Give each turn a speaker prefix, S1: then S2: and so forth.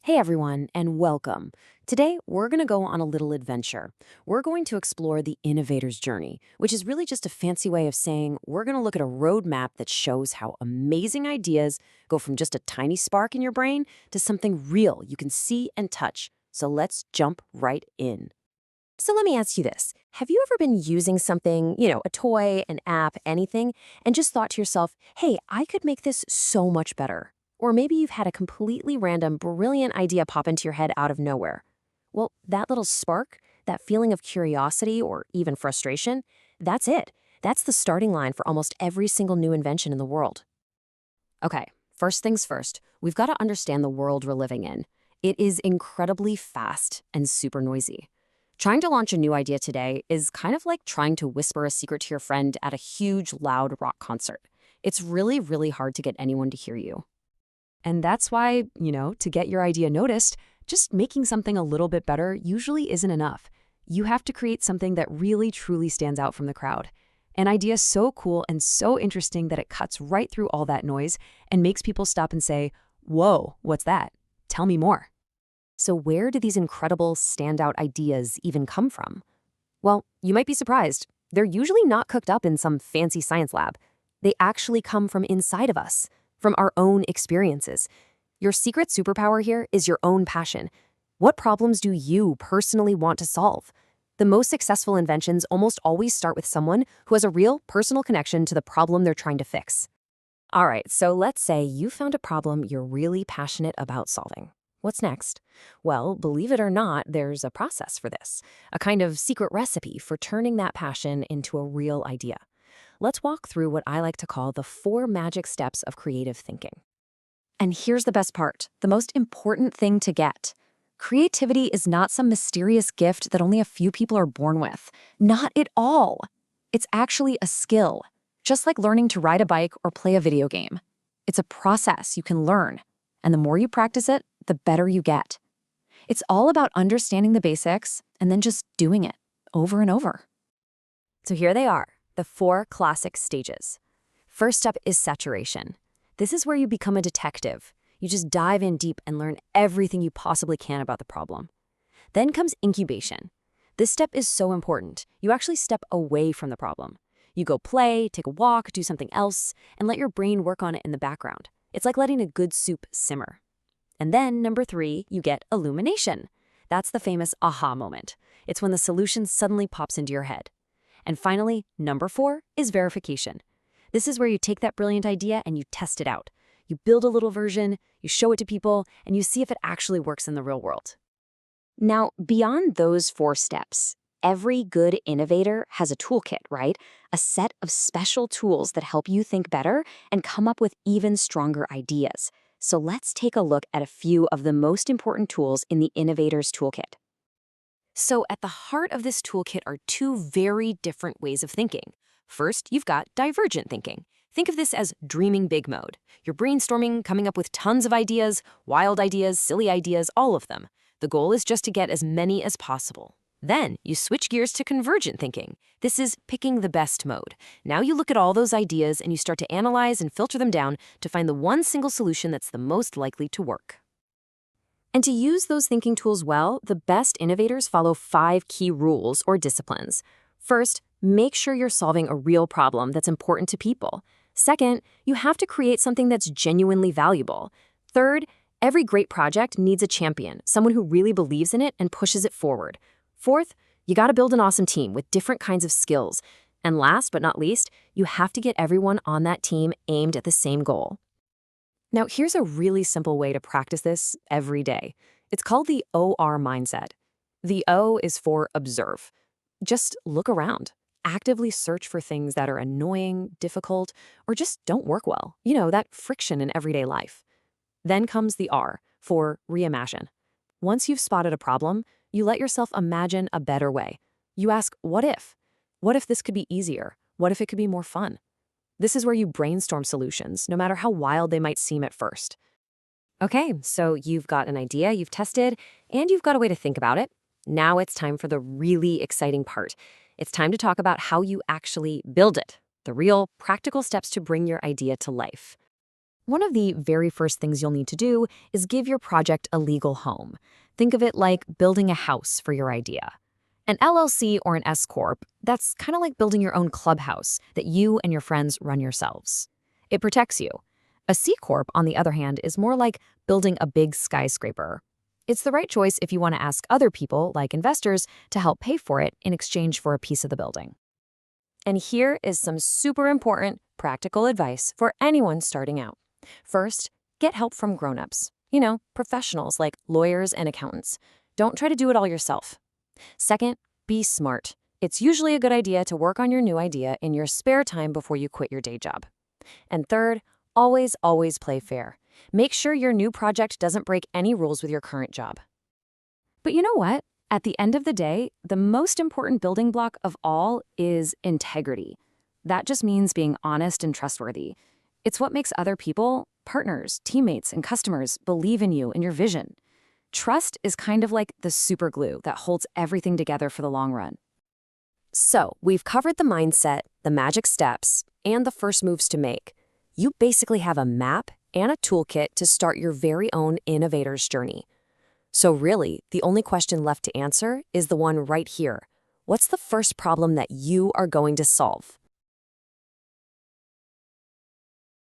S1: Hey everyone, and welcome. Today, we're going to go on a little adventure. We're going to explore the innovator's journey, which is really just a fancy way of saying we're going to look at a roadmap that shows how amazing ideas go from just a tiny spark in your brain to something real you can see and touch. So let's jump right in. So let me ask you this. Have you ever been using something, a toy, an app, anything, and just thought to yourself, hey, I could make this so much better? Or maybe you've had a completely random, brilliant idea pop into your head out of nowhere. Well, that little spark, that feeling of curiosity or even frustration, that's it. That's the starting line for almost every single new invention in the world. Okay, first things first, we've got to understand the world we're living in. It is incredibly fast and super noisy. Trying to launch a new idea today is kind of like trying to whisper a secret to your friend at a huge, loud rock concert. It's really, really hard to get anyone to hear you. And that's why, to get your idea noticed, just making something a little bit better usually isn't enough. You have to create something that really, truly stands out from the crowd. An idea so cool and so interesting that it cuts right through all that noise and makes people stop and say, whoa, what's that? Tell me more. So where do these incredible standout ideas even come from? Well, you might be surprised. They're usually not cooked up in some fancy science lab. They actually come from inside of us, from our own experiences. Your secret superpower here is your own passion. What problems do you personally want to solve? The most successful inventions almost always start with someone who has a real personal connection to the problem they're trying to fix. All right, so let's say you found a problem you're really passionate about solving. What's next? Well, believe it or not, there's a process for this, a kind of secret recipe for turning that passion into a real idea. Let's walk through what I like to call the 4 magic steps of creative thinking. And here's the best part, the most important thing to get. Creativity is not some mysterious gift that only a few people are born with. Not at all. It's actually a skill, just like learning to ride a bike or play a video game. It's a process you can learn, and the more you practice it, the better you get. It's all about understanding the basics and then just doing it over and over. So here they are, the 4 classic stages. First up is saturation. This is where you become a detective. You just dive in deep and learn everything you possibly can about the problem. Then comes incubation. This step is so important. You actually step away from the problem. You go play, take a walk, do something else, and let your brain work on it in the background. It's like letting a good soup simmer. And then, number 3, you get illumination. That's the famous aha moment. It's when the solution suddenly pops into your head. And finally, number 4 is verification. This is where you take that brilliant idea and you test it out. You build a little version, you show it to people, and you see if it actually works in the real world. Now, beyond those 4 steps, every good innovator has a toolkit, right? A set of special tools that help you think better and come up with even stronger ideas. So let's take a look at a few of the most important tools in the innovator's toolkit. So at the heart of this toolkit are 2 very different ways of thinking. First, you've got divergent thinking. Think of this as dreaming big mode. You're brainstorming, coming up with tons of ideas, wild ideas, silly ideas, all of them. The goal is just to get as many as possible. Then you switch gears to convergent thinking. This is picking the best mode. Now you look at all those ideas and you start to analyze and filter them down to find the one single solution that's the most likely to work. And to use those thinking tools well, the best innovators follow 5 key rules or disciplines. First, make sure you're solving a real problem that's important to people. Second, you have to create something that's genuinely valuable. Third, every great project needs a champion, someone who really believes in it and pushes it forward. Fourth, you got to build an awesome team with different kinds of skills. And last but not least, you have to get everyone on that team aimed at the same goal. Now, here's a really simple way to practice this every day. It's called the OR mindset. The O is for observe. Just look around. Actively search for things that are annoying, difficult, or just don't work well. That friction in everyday life. Then comes the R for reimagine. Once you've spotted a problem, you let yourself imagine a better way. You ask, what if? What if this could be easier? What if it could be more fun? This is where you brainstorm solutions, no matter how wild they might seem at first. Okay, so you've got an idea you've tested, and you've got a way to think about it. Now it's time for the really exciting part. It's time to talk about how you actually build it, the real practical steps to bring your idea to life.
S2: One of the very first things you'll need to do is give your project a legal home. Think of it like building a house for your idea. An LLC or an S Corp, that's kind of like building your own clubhouse that you and your friends run yourselves. It protects you. A C Corp, on the other hand, is more like building a big skyscraper. It's the right choice if you want to ask other people, like investors, to help pay for it in exchange for a piece of the building.
S1: And here is some super important practical advice for anyone starting out. First, get help from grown-ups. Professionals like lawyers and accountants. Don't try to do it all yourself. Second, be smart. It's usually a good idea to work on your new idea in your spare time before you quit your day job. And third, always play fair. Make sure your new project doesn't break any rules with your current job. But you know what? At the end of the day, the most important building block of all is integrity. That just means being honest and trustworthy. It's what makes other people, partners, teammates, and customers believe in you and your vision. Trust is kind of like the super glue that holds everything together for the long run. So, we've covered the mindset, the magic steps, and the first moves to make. You basically have a map and a toolkit to start your very own innovator's journey. So really, the only question left to answer is the one right here. What's the first problem that you are going to solve?